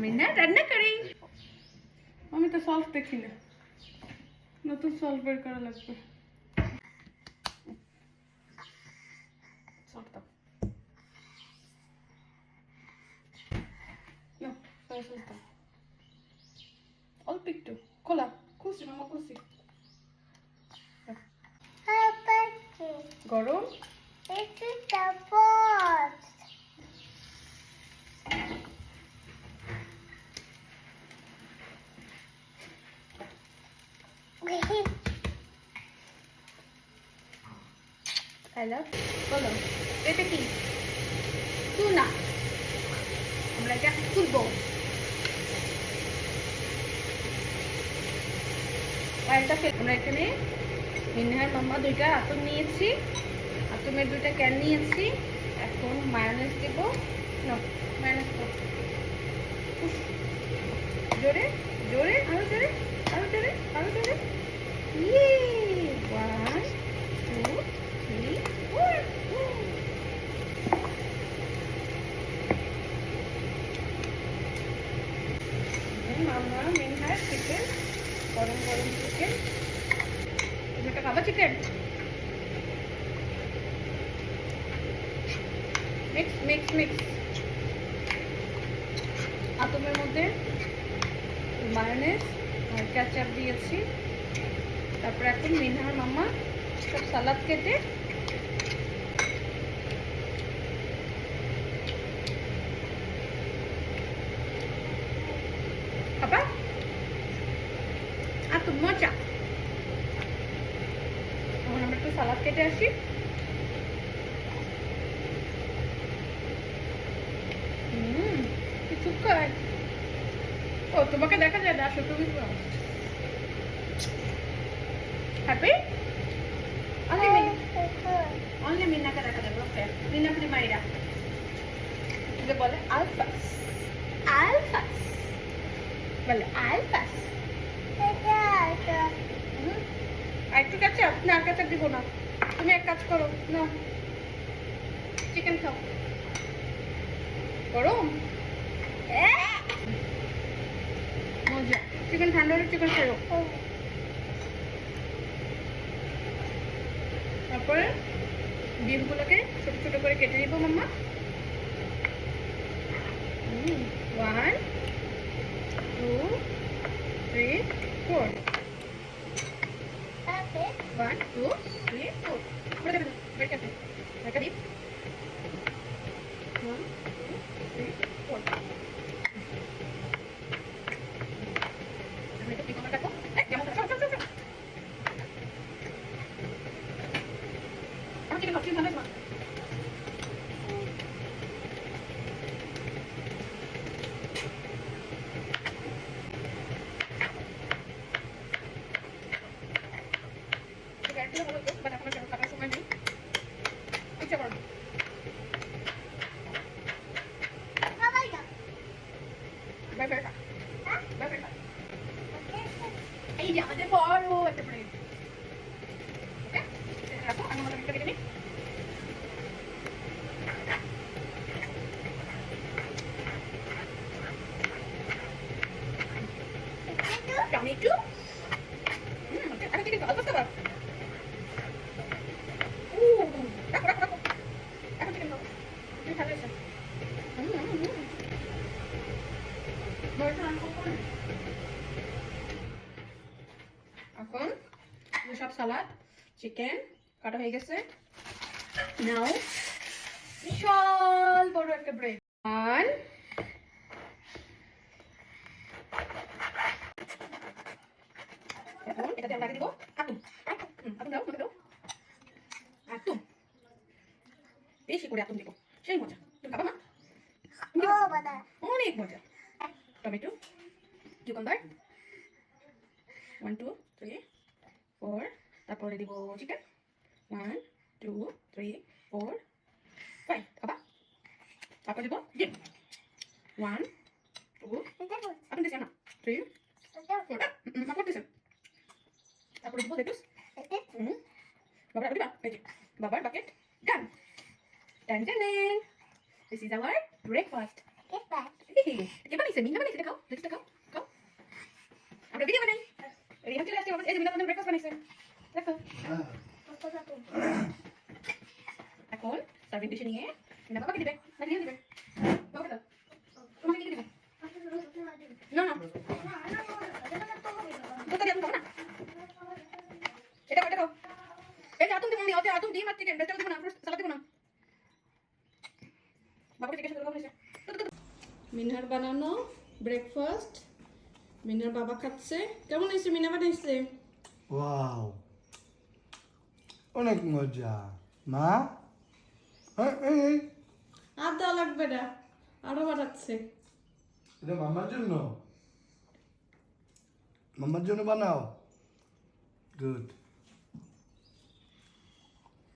মিনা রান্না করি। আমি তো সলভ দেখি না, নতুন সলভ বের করা লাগবে। সলভ দাও, নাও সয়া সস দাও, অল্প একটু। খোলা, খুশি মামা খুশি। গরম হ্যালো, বলো এটা কি? টুনা। আমরা এটা তুলবো। আমরা এখানে মিনহার মাম্মা দুইটা আতর নিয়েছি, আতমের দুইটা ক্যান নিয়েছি। এখন মায়োনেজ দেবো। মায়োনেজ দাও, জোরে জোরে, আরো জোরে, আরো জোরে, আরো জোরে। ইয়ে 1 2 3 4। মাম্মা মিনহার চিকেন, গরম গরম চিকেন। তুমি একটা খাবা চিকেন? Mix mix mix. আতমের মধ্যে মায়োনেজ আর কেচাপ দিয়েছি। তারপর এখন মিনহার মাম্মা সব সালাদ কেটে খাবা। আতম মজা। এখন আমরা একটু সালাদ কেটে আসি। কি সুন্দর। ও তোমাকে দেখা যায় না, আসো তুমি। হ্যাপি? অনলি মিনাকে দেখা যাবে। ওকে, মিনা প্রিমাইরা যে বলে আলফাস, আলফাস বলে আলফাস। আর একটু কেচাপ না, আর কেচাপ দিব না। তুমি এক কাজ করো না, চিকেন খাও। গরম মজা। চিকেন ঠান্ডা হলে চিকেন খাও। তারপরে ডিমগুলোকে ছোট ছোট করে কেটে নিব মাম্মা। 1 2 3 4। 1 2 3 4। করে দেবে বের করতে একটা ডিম। 1 2 3 4। আমি একটু ডিমটা কাটবো। কেমন চল চল চল। আমি চিকেন খাচ্ছি না। এই যে আমাদের বড় একটা ব্রেড। ওকে, রাখো। আমি আমাদের কেটে নিই। টমেটো। আমি চিকেন অল্প খাবার। রাখো রাখো রাখো। এখন চিকেন খাবো। তুমি ভালো হয়েছে। এখন সব সালাদ চিকেন কাটা হয়ে গেছে। নাও বিশাল বড় একটা ব্রেড। আর এখন এটাতে আমরা দিব আতুম। আতুম দাও, আমাকে দাও। আতুম বেশি করে আতুম দিব, সেই মজা। তুমি খাবা না? অনেক মজা। Tomato, cucumber. 1 2 3 4। তারপরে দিব চিকেন। 1 2 3 4 5। খাবা? তারপর দিব ডিম। 1 2। আপনি দিচ্ছেন না? 3 4। মা করতেছেন। তারপরে দিব লেটুস। বাবার দিবা? এই যে বাবার bucket done. Done done. This is our breakfast. কে বানিয়েছে? মিনা বানিয়েছে। বাবাকে জিজ্ঞাসা করো হয়েছে। মিনার বানানো ব্রেকফাস্ট মিনার বাবা খাচ্ছে। কেমন হয়েছে? মিনা বানাইছে। ওয়াও, অনেক মজা। মা, এই আর দেওয়া লাগবে না, আরো বানাচ্ছে। এটা মামার জন্য, মামার জন্য বানাও। গুড।